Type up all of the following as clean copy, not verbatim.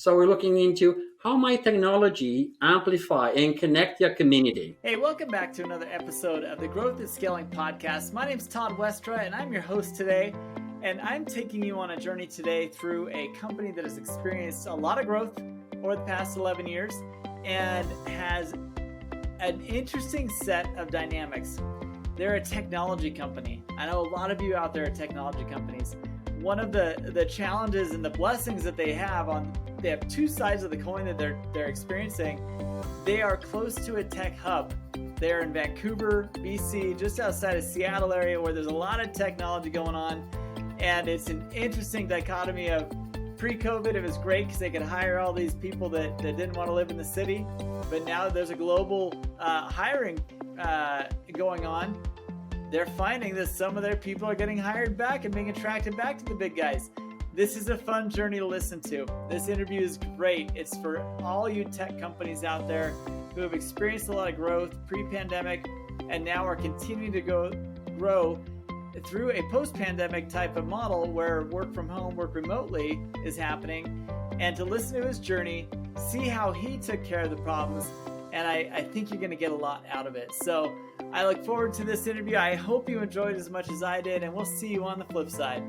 So we're looking into how might technology amplify and connect your community. Hey, welcome back to another episode of the Growth and Scaling Podcast. My name's Todd Westra, and I'm your host today. And I'm taking you on a journey today through a company that has experienced a lot of growth over the past 11 years and has an interesting set of dynamics. They're a technology company. I know a lot of you out there are technology companies. One of the challenges and the blessings that they have two sides of the coin that they're experiencing. They are close to a tech hub. They're in Vancouver, BC, just outside of Seattle area where there's a lot of technology going on. And it's an interesting dichotomy of pre-COVID, it was great because they could hire all these people that didn't want to live in the city. But now there's a global hiring going on. They're finding that some of their people are getting hired back and being attracted back to the big guys. This is a fun journey to listen to. This interview is great. It's for all you tech companies out there who have experienced a lot of growth pre-pandemic and now are continuing to grow through a post-pandemic type of model where work from home, work remotely is happening, and to listen to his journey, see how he took care of the problems, and I think you're going to get a lot out of it. So I look forward to this interview. I hope you enjoyed as much as I did, and we'll see you on the flip side.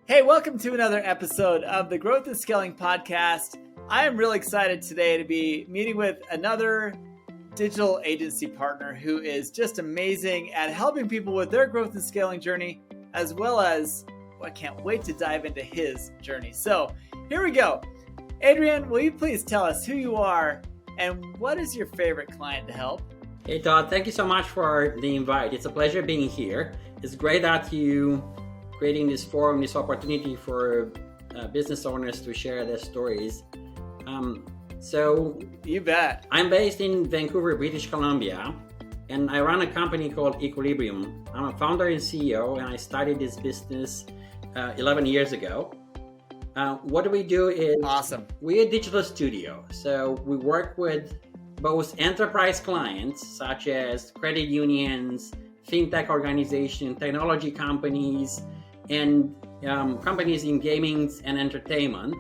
Hey, welcome to another episode of the Growth and Scaling Podcast. I am really excited today to be meeting with another digital agency partner who is just amazing at helping people with their growth and scaling journey, as well as, I can't wait to dive into his journey. So here we go. Adrian, will you please tell us who you are and what is your favorite client to help? Hey Todd, thank you so much for the invite. It's a pleasure being here. It's great that you creating this forum, this opportunity for business owners to share their stories. So you bet. I'm based in Vancouver, British Columbia, and I run a company called Aequilibrium. I'm a founder and CEO, and I started this business 11 years ago. What we do is awesome. We're a digital studio. So we work with both enterprise clients, such as credit unions, fintech organizations, technology companies, and companies in gaming and entertainment,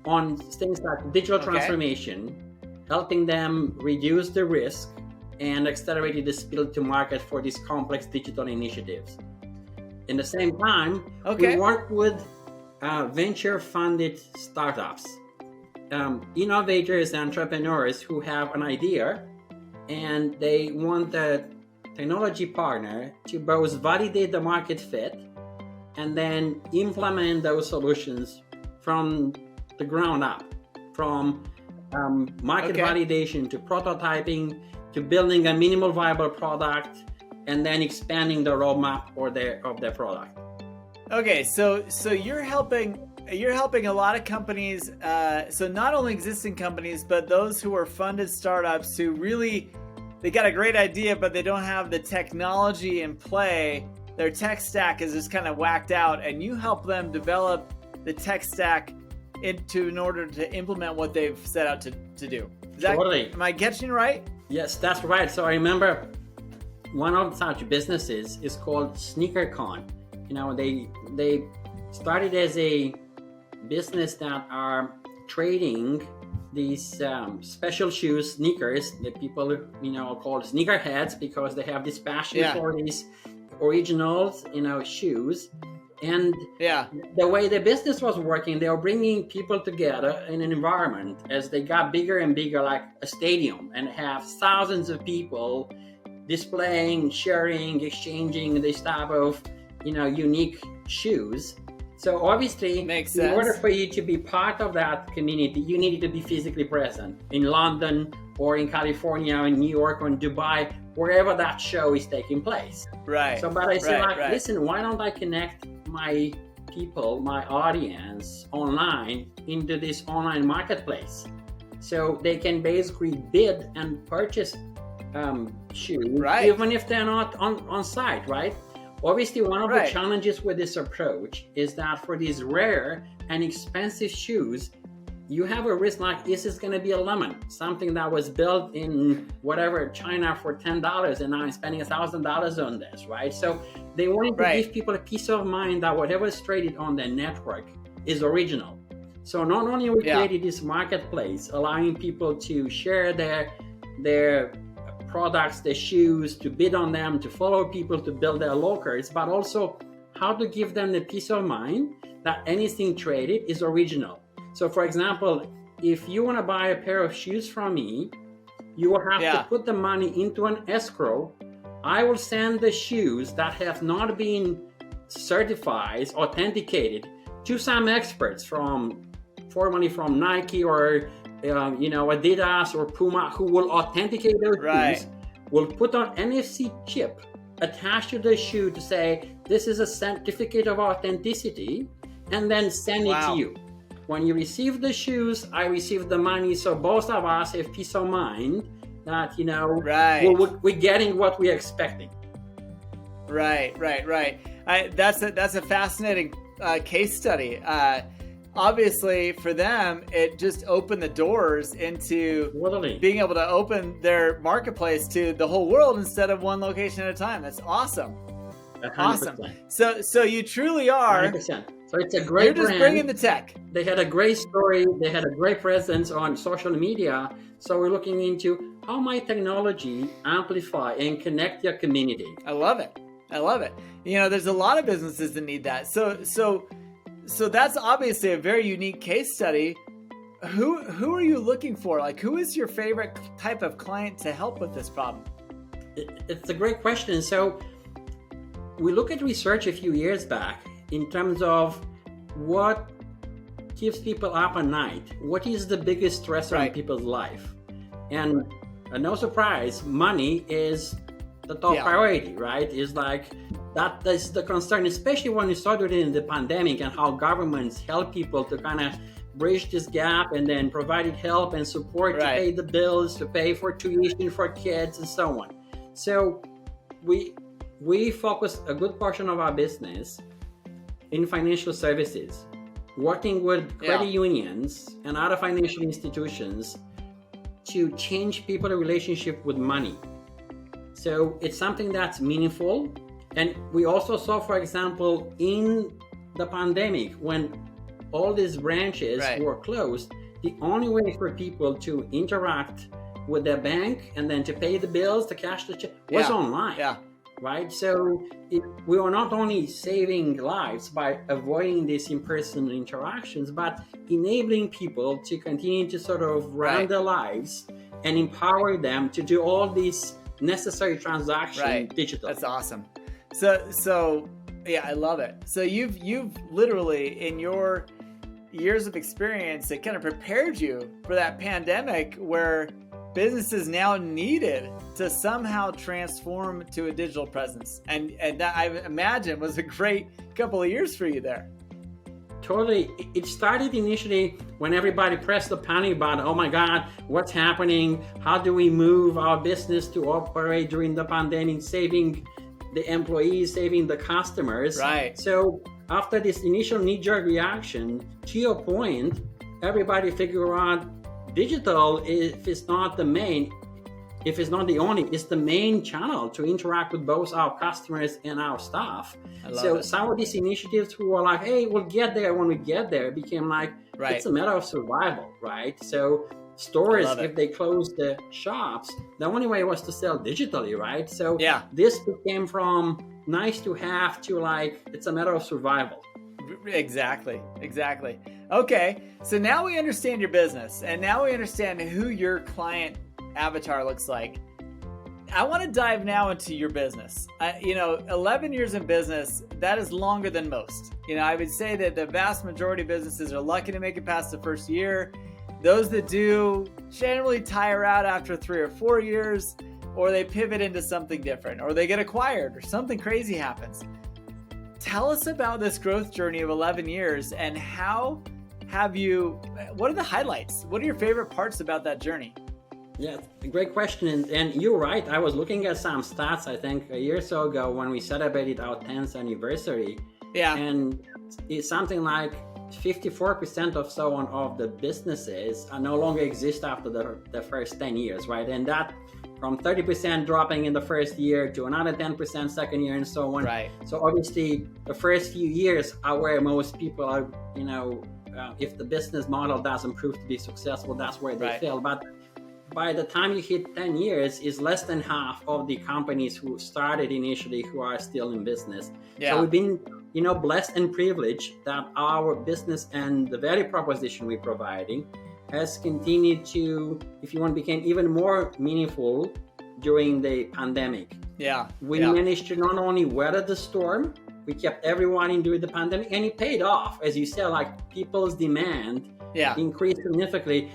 on things like digital transformation, helping them reduce the risk and accelerate the speed to market for these complex digital initiatives. In the same time, we work with venture-funded startups, innovators, entrepreneurs who have an idea and they want a technology partner to both validate the market fit and then implement those solutions from the ground up, from market validation to prototyping to building a minimal viable product and then expanding the roadmap of their product. Okay, so you're helping a lot of companies, so not only existing companies, but those who are funded startups who really, they got a great idea, but they don't have the technology in play. Their tech stack is just kind of whacked out, and you help them develop the tech stack in order to implement what they've set out to do. Totally. Am I catching right? Yes, that's right. So I remember one of such businesses is called SneakerCon. They started as a business that are trading these special shoes, sneakers, that people call sneakerheads because they have this passion for these originals, shoes. And the way the business was working, they were bringing people together in an environment as they got bigger and bigger, like a stadium, and have thousands of people displaying, sharing, exchanging this type of, unique shoes. So obviously, in order for you to be part of that community, you needed to be physically present in London or in California, or in New York, or in Dubai, wherever that show is taking place. Right. So, but I said, listen, why don't I connect my people, my audience online into this online marketplace so they can basically bid and purchase shoes, even if they're not on site, right? Obviously, one of the challenges with this approach is that for these rare and expensive shoes, you have a risk like this is going to be a lemon, something that was built in whatever China for $10, and now I'm spending $1,000 on this, right? So they wanted to give people a peace of mind that whatever is traded on their network is original. So not only we Yeah. created this marketplace, allowing people to share their products, their shoes, to bid on them, to follow people, to build their lockers, but also how to give them the peace of mind that anything traded is original. So for example, if you want to buy a pair of shoes from me, you will have to put the money into an escrow. I will send the shoes that have not been certified, authenticated to some experts formerly from Nike or Adidas or Puma, who will authenticate those shoes, will put on NFC chip attached to the shoe to say this is a certificate of authenticity, and then send it to you. When you receive the shoes, I receive the money, so both of us have peace of mind that we're getting what we're expecting. Right. That's a fascinating case study. Obviously, for them, it just opened the doors into being able to open their marketplace to the whole world instead of one location at a time. That's awesome. 100%. Awesome. So you truly are. 100%. So it's a great You're just brand. bringing the tech. They had a great story. They had a great presence on social media. So we're looking into how might technology amplify and connect your community. I love it. There's a lot of businesses that need that. So that's obviously a very unique case study. Who are you looking for? Like, who is your favorite type of client to help with this problem? It's a great question. So we look at research a few years back in terms of what keeps people up at night. What is the biggest stressor in people's life? And no surprise, money is the top priority, right? Is like that is the concern, especially when we started in the pandemic and how governments help people to kind of bridge this gap and then provided help and support to pay the bills, to pay for tuition for kids and so on. So we focus a good portion of our business in financial services, working with credit unions and other financial institutions to change people's relationship with money. So it's something that's meaningful. And we also saw, for example, in the pandemic, when all these branches were closed, the only way for people to interact with their bank and then to pay the bills, to cash the check, was online. Right? So we are not only saving lives by avoiding these in-person interactions, but enabling people to continue to sort of run their lives and empower them to do all these necessary transactions digital. That's awesome. So I love it. So you've literally, in your years of experience, it kind of prepared you for that pandemic where businesses now needed to somehow transform to a digital presence. And that, I imagine, was a great couple of years for you there. Totally. It started initially when everybody pressed the panic button. Oh my God, what's happening? How do we move our business to operate during the pandemic, saving the employees, saving the customers? Right. So after this initial knee-jerk reaction, to your point, everybody figured out digital, if it's not the main, if it's not the only, it's the main channel to interact with both our customers and our staff. So some of these initiatives who were like, hey, we'll get there when we get there, became like, it's a matter of survival, right? So stores, if they closed the shops, the only way was to sell digitally, right? So this became from nice to have to like, it's a matter of survival. Exactly. Okay, so now we understand your business, and now we understand who your client avatar looks like. I want to dive now into your business. 11 years in business, that is longer than most. I would say that the vast majority of businesses are lucky to make it past the first year. Those that do generally tire out after 3 or 4 years, or they pivot into something different, or they get acquired, or something crazy happens. Tell us about this growth journey of 11 years, and what are the highlights? What are your favorite parts about that journey? Yeah, great question. And you're right. I was looking at some stats, I think, a year or so ago when we celebrated our 10th anniversary. Yeah. And it's something like 54% or so of the businesses no longer exist after the first 10 years, right? And that from 30% dropping in the first year to another 10% second year and so on. Right. So obviously the first few years are where most people are, if the business model doesn't prove to be successful, that's where they Right. fail. But by the time you hit 10 years, is less than half of the companies who started initially who are still in business. Yeah. So we've been, blessed and privileged that our business and the value proposition we're providing has continued to, if you want, became even more meaningful during the pandemic. Yeah. We managed to not only weather the storm, we kept everyone in during the pandemic, and it paid off. As you said, like people's demand increased significantly.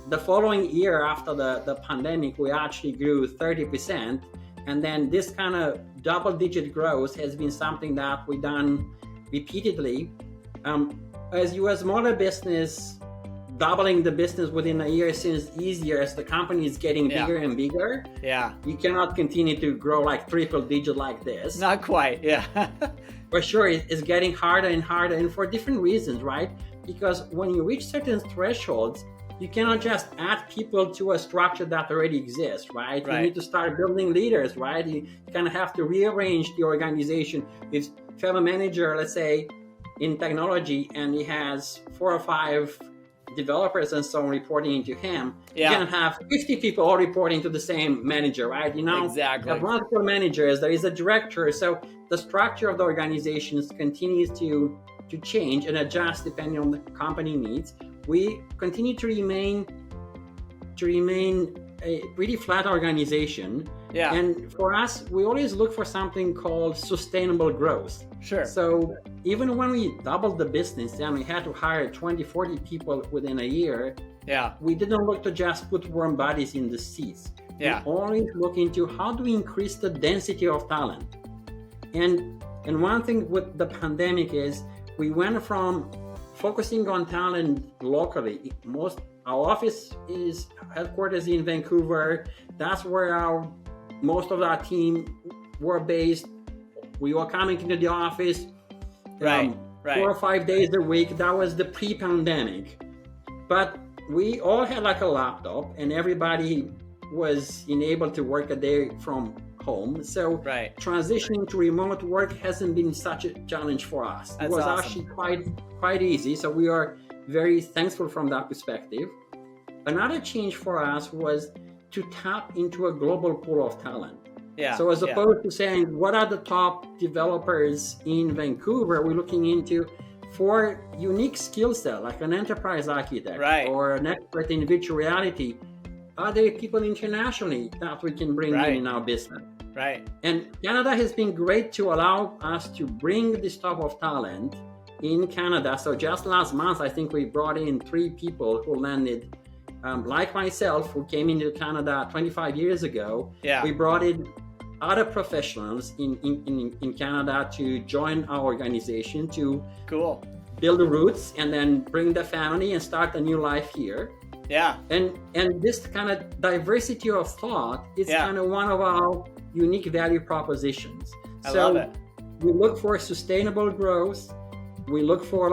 The following year after the pandemic, we actually grew 30%. And then this kind of double-digit growth has been something that we've done repeatedly. As you as smaller business, doubling the business within a year seems easier as the company is getting bigger and bigger. Yeah. You cannot continue to grow like triple-digit like this. Not quite, yeah. For sure, it's getting harder and harder, and for different reasons, right? Because when you reach certain thresholds, you cannot just add people to a structure that already exists, right? You need to start building leaders, right? You kind of have to rearrange the organization. If you have a manager, let's say, in technology, and he has 4 or 5 developers and so on reporting into him, you can have 50 people all reporting to the same manager, right? Exactly. You have multiple managers, there is a director, so the structure of the organizations continues to change and adjust depending on the company needs. We continue to remain a pretty flat organization. Yeah. And for us, we always look for something called sustainable growth. Sure. So even when we doubled the business and we had to hire 20, 40 people within a year, we didn't look to just put warm bodies in the seats. We always look into how do we increase the density of talent. And one thing with the pandemic is we went from focusing on talent locally. Our office is headquarters in Vancouver. That's where most of our team were based. We were coming into the office 4 or 5 days a week. That was the pre-pandemic. But we all had like a laptop, and everybody was able to work a day from home. So transitioning to remote work hasn't been such a challenge for us. It was actually quite easy. So we are very thankful from that perspective. Another change for us was to tap into a global pool of talent. So as opposed to saying, what are the top developers in Vancouver, we're looking into for unique skill set, like an enterprise architect or an expert in virtual reality. Are there people internationally that we can bring in our business? And Canada has been great to allow us to bring this type of talent in Canada. So just last month, I think we brought in 3 people who landed, like myself, who came into Canada 25 years ago. We brought in other professionals in Canada to join our organization to build the roots and then bring the family and start a new life here. And this kind of diversity of thought is kind of one of our unique value propositions. I love it. We look for sustainable growth. We look for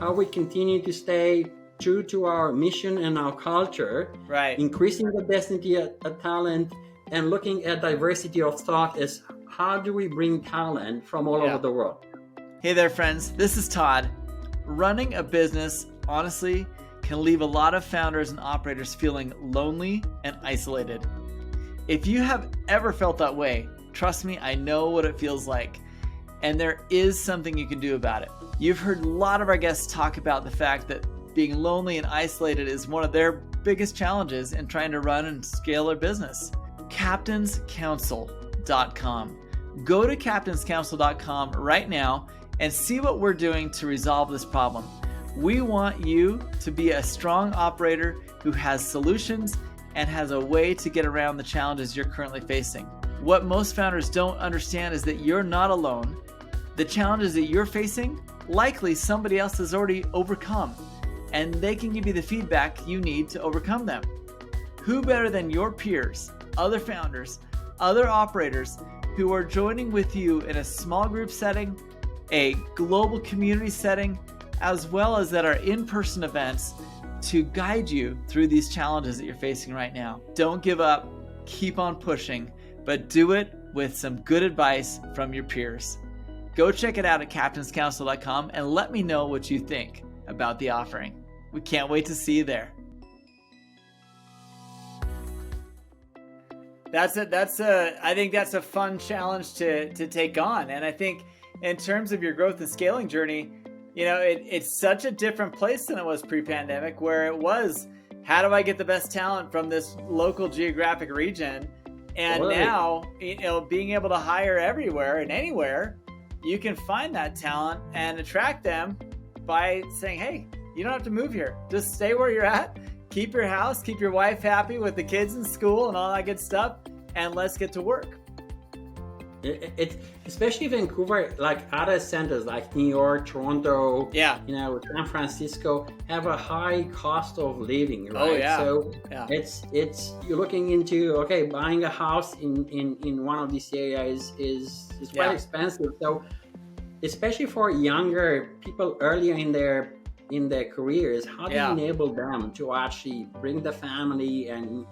how we continue to stay true to our mission and our culture, increasing the density of talent, and looking at diversity of thought as how do we bring talent from all over the world. Hey there, friends. This is Todd. Running a business, honestly, can leave a lot of founders and operators feeling lonely and isolated. If you have ever felt that way, trust me, I know what it feels like. And there is something you can do about it. You've heard a lot of our guests talk about the fact that being lonely and isolated is one of their biggest challenges in trying to run and scale their business. captainscouncil.com. Go to captainscouncil.com right now and see what we're doing to resolve this problem. We want you to be a strong operator who has solutions and has a way to get around the challenges you're currently facing. What most founders don't understand is that you're not alone. The challenges that you're facing, likely somebody else has already overcome, and they can give you the feedback you need to overcome them. Who better than your peers, other founders, other operators who are joining with you in a small group setting, a global community setting, as well as at our in-person events to guide you through these challenges that you're facing right now. Don't give up, keep on pushing, but do it with some good advice from your peers. Go check it out at captainscouncil.com and let me know what you think. about the offering. We can't wait to see you there. I think that's a fun challenge to take on. And I think in terms of your growth and scaling journey, it's such a different place than it was pre-pandemic, where it was, how do I get the best talent from this local geographic region? And now, being able to hire everywhere and anywhere, you can find that talent and attract them by saying, hey, you don't have to move here. Just stay where you're at. Keep your house, keep your wife happy with the kids in school and all that good stuff, and let's get to work. It's especially Vancouver, like other centers like New York, Toronto, San Francisco have a high cost of living, right? Oh yeah. So it's you're looking into buying a house in one of these areas is quite expensive. So especially for younger people earlier in their careers, how do you enable them to actually bring the family and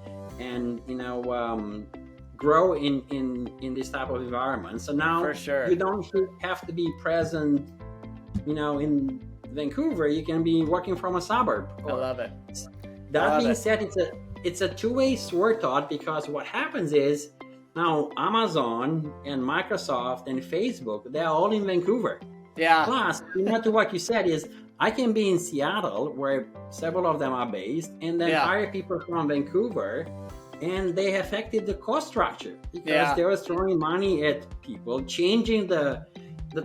grow in this type of environment? So now for sure, you don't have to be present, in Vancouver. You can be working from a suburb. I love it. That being said, it's a two-way sword, Todd, because what happens is now Amazon and Microsoft and Facebook, they're all in Vancouver. Yeah. Plus, to what you said is, I can be in Seattle, where several of them are based, and then hire people from Vancouver, and they affected the cost structure because they were throwing money at people, changing the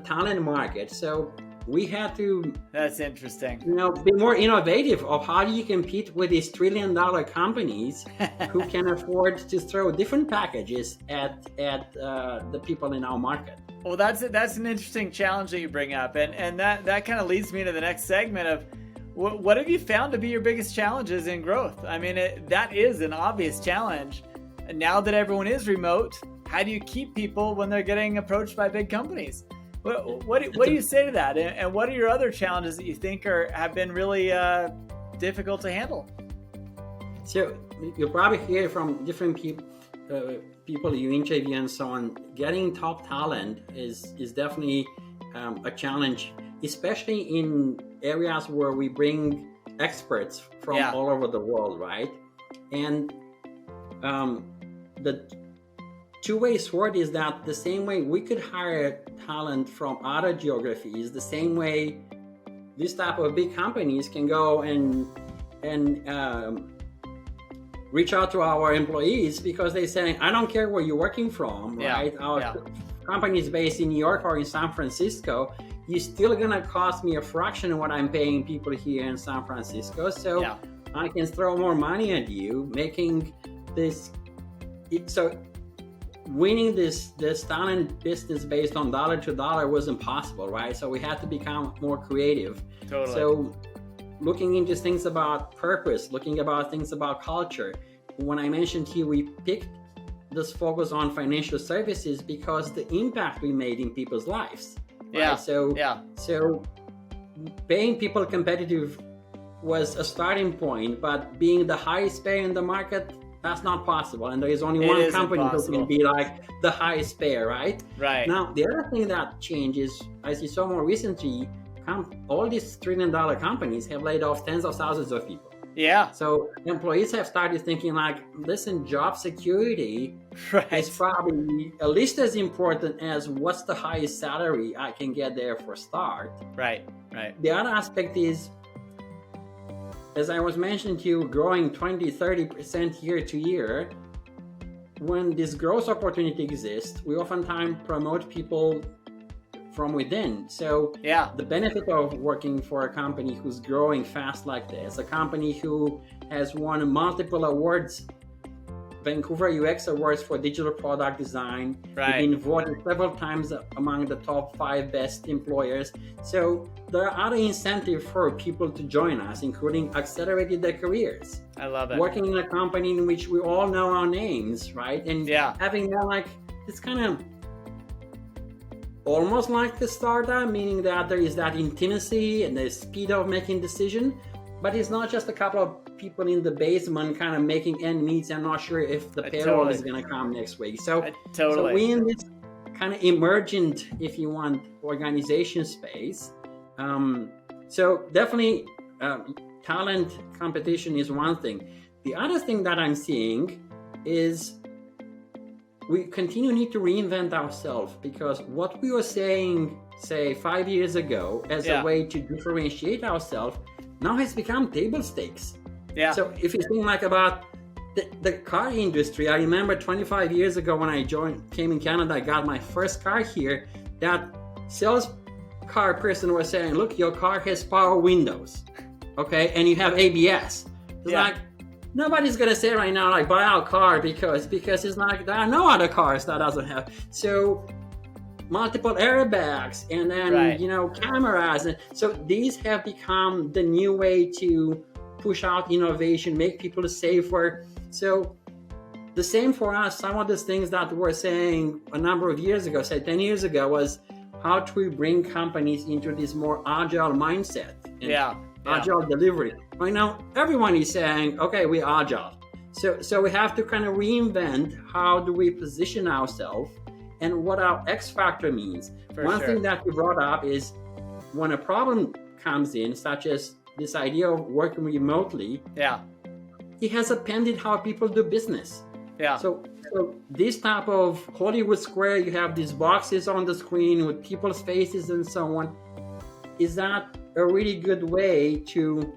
talent market. So we had to, that's interesting, be more innovative of how do you compete with these trillion-dollar companies who can afford to throw different packages at the people in our market. Well, that's an interesting challenge that you bring up, and that kind of leads me to the next segment of what have you found to be your biggest challenges in growth? I mean, that is an obvious challenge. And now that everyone is remote, how do you keep people when they're getting approached by big companies? What do you say to that? And what are your other challenges that you think have been really difficult to handle? So you'll probably hear from different people you interview and so on. Getting top talent is definitely a challenge, especially in areas where we bring experts from all over the world, right? And the two-way sword is that the same way we could hire talent from other geographies, the same way this type of big companies can go and reach out to our employees because they're saying, I don't care where you're working from, right? Our company is based in New York or in San Francisco. You're still gonna cost me a fraction of what I'm paying people here in San Francisco. So I can throw more money at you, making this. So winning this talent business based on dollar to dollar was impossible, right? So we had to become more creative. Totally. So looking into things about purpose, looking about things about culture. When I mentioned here, we picked this focus on financial services because the impact we made in people's lives. Right? So paying people competitive was a starting point, but being the highest payer in the market, that's not possible. And there is only one company who can be like the highest payer, right? Right. Now, the other thing that changes, as you saw more recently, all these trillion-dollar companies have laid off tens of thousands of people. Yeah. So employees have started thinking like, listen, job security is probably at least as important as what's the highest salary I can get there for start. Right. The other aspect is, as I was mentioning to you, growing 20-30% year to year. When this growth opportunity exists, we oftentimes promote people from within. So the benefit of working for a company who's growing fast like this, a company who has won multiple awards, Vancouver UX Awards for digital product design. Right. We've been voted several times among the top 5 best employers. So there are other incentives for people to join us, including accelerating their careers. I love it. Working in a company in which we all know our names, right? And having more like, it's kind of almost like the startup, meaning that there is that intimacy and the speed of making decision, but it's not just a couple of people in the basement kind of making end meets. I'm not sure if the payroll is going to come next week. So we in this kind of emergent, if you want, organization space. So definitely talent competition is one thing. The other thing that I'm seeing is we continue need to reinvent ourselves, because what we were saying, say 5 years ago, as a way to differentiate ourselves, now has become table stakes. Yeah. So if you think like about the car industry, I remember 25 years ago when I came in Canada, I got my first car here, that sales car person was saying, look, your car has power windows, okay, and you have ABS. It's like, nobody's gonna say right now, like, buy our car because it's like there are no other cars that doesn't have. So multiple airbags, and then cameras, and so these have become the new way to push out innovation, make people safer. So the same for us. Some of the things that we're saying a number of years ago, say 10 years ago, was how do we bring companies into this more agile mindset and agile delivery. Right now, everyone is saying, okay, we're agile. So we have to kind of reinvent how do we position ourselves and what our X factor means. One thing that you brought up is when a problem comes in, such as this idea of working remotely, it has upended how people do business. So this type of Hollywood Square, you have these boxes on the screen with people's faces and so on. Is that a really good way to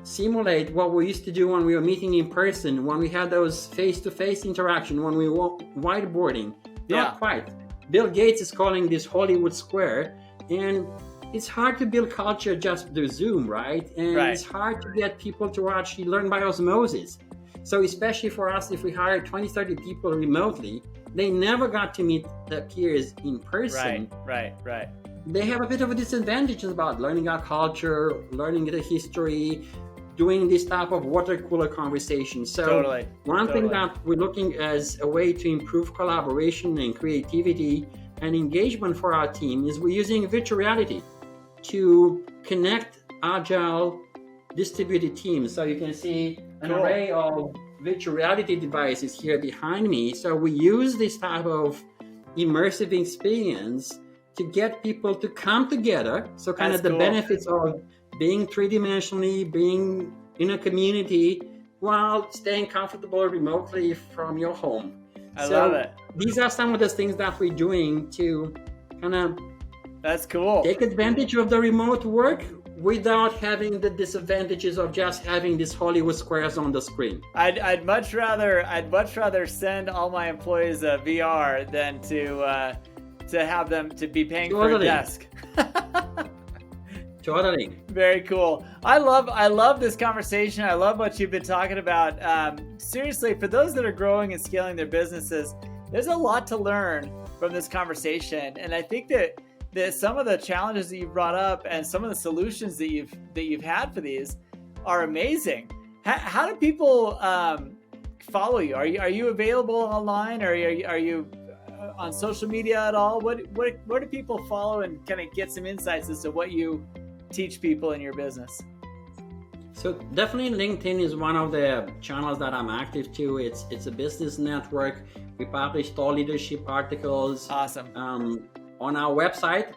simulate what we used to do when we were meeting in person, when we had those face-to-face interaction, when we were whiteboarding? Not quite. Bill Gates is calling this Hollywood Square, and it's hard to build culture just through Zoom, right? And it's hard to get people to actually learn by osmosis. So especially for us, if we hire 20, 30 people remotely, they never got to meet their peers in person. Right. They have a bit of a disadvantage about learning our culture, learning the history, doing this type of water cooler conversation. So one thing that we're looking as a way to improve collaboration and creativity and engagement for our team is we're using virtual reality to connect agile distributed teams. So you can see an array of virtual reality devices here behind me. So we use this type of immersive experience to get people to come together. So kind of the benefits of being three-dimensionally, being in a community while staying comfortable remotely from your home. I love it. These are some of the things that we're doing to kind of take advantage of the remote work without having the disadvantages of just having these Hollywood squares on the screen. I'd much rather send all my employees a VR than to have them to be paying for a desk. Totally. Very cool. I love this conversation. I love what you've been talking about. Seriously, for those that are growing and scaling their businesses, there's a lot to learn from this conversation. And I think that some of the challenges that you've brought up and some of the solutions that you've had for these are amazing. How do people follow you? Are you available online? Or are you on social media at all? Where do people follow and kind of get some insights as to what you teach people in your business? So definitely LinkedIn is one of the channels that I'm active to. It's a business network. We publish thought leadership articles. Awesome. On our website,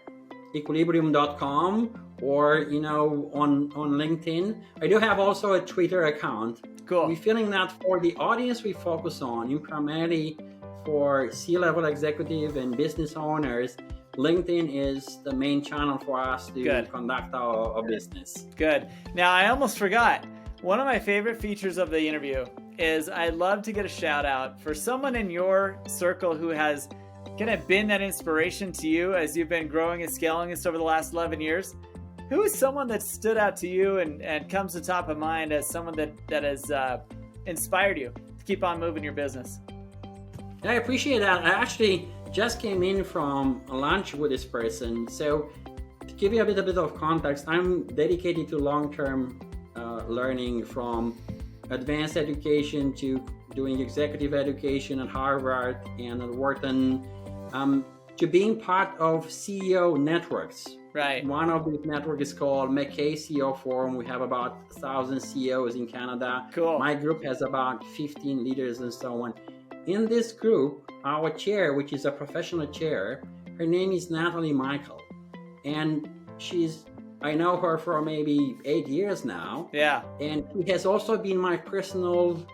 awesomeness.com, or on LinkedIn. I do have also a Twitter account. Cool. We're feeling that for the audience we focus on, primarily for C-level executive and business owners, LinkedIn is the main channel for us to conduct our business. Good. Now, I almost forgot. One of my favorite features of the interview is I'd love to get a shout out for someone in your circle who has kind of been that inspiration to you as you've been growing and scaling this over the last 11 years. Who is someone that stood out to you and comes to top of mind as someone that has inspired you to keep on moving your business? I appreciate that. I actually just came in from a lunch with this person. So to give you a bit of context, I'm dedicated to long-term learning, from advanced education to doing executive education at Harvard and at Wharton, to being part of CEO networks. Right. One of these networks is called McKay CEO Forum. We have about 1,000 CEOs in Canada. Cool. My group has about 15 leaders and so on. In this group, our chair, which is a professional chair, her name is Natalie Michael. And she's I know her for maybe 8 years now. Yeah. And she has also been my personal,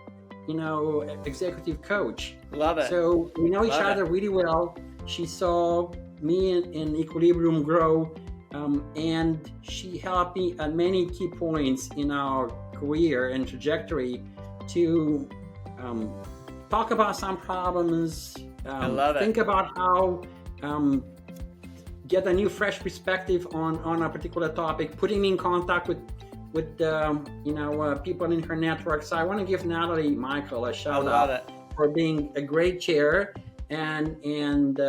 executive coach. Love it. So we know each other really well. She saw me in Equilibrium grow, and she helped me at many key points in our career and trajectory to talk about some problems, I love it. think about how get a new fresh perspective on a particular topic, putting me in contact with people in her network. So I want to give Natalie Michael a shout out for being a great chair and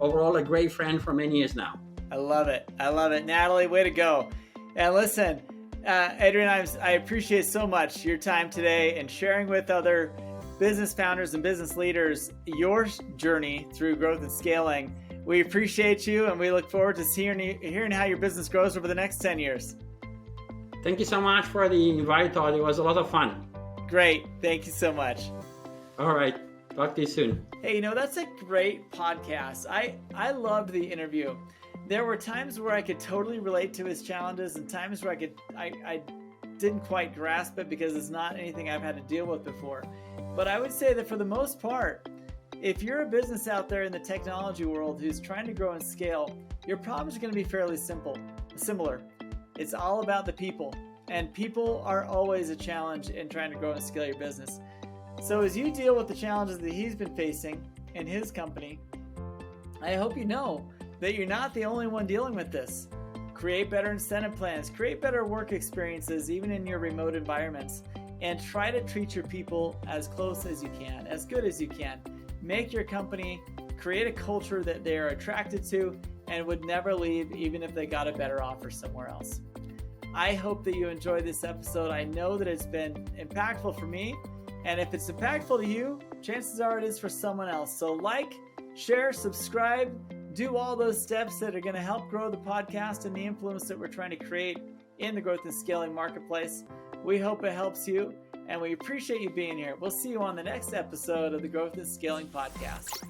overall a great friend for many years now. I love it. Natalie, way to go. And listen, Adrian, I appreciate so much your time today and sharing with other business founders and business leaders your journey through growth and scaling. We appreciate you, and we look forward to hearing how your business grows over the next 10 years. Thank you so much for the invite, Todd. It was a lot of fun. Great. Thank you so much. All right. Talk to you soon. Hey, that's a great podcast. I loved the interview. There were times where I could totally relate to his challenges and times where I didn't quite grasp it because it's not anything I've had to deal with before. But I would say that for the most part, if you're a business out there in the technology world who's trying to grow and scale, your problems are going to be fairly similar. It's all about the people, and people are always a challenge in trying to grow and scale your business. So as you deal with the challenges that he's been facing in his company, I hope you know that you're not the only one dealing with this. Create better incentive plans, create better work experiences, even in your remote environments, and try to treat your people as close as you can, as good as you can. Make your company, create a culture that they're attracted to and would never leave even if they got a better offer somewhere else. I hope that you enjoyed this episode. I know that it's been impactful for me, and if it's impactful to you, chances are it is for someone else. So like, share, subscribe, do all those steps that are going to help grow the podcast and the influence that we're trying to create in the growth and scaling marketplace. We hope it helps you, and we appreciate you being here. We'll see you on the next episode of the Growth and Scaling Podcast.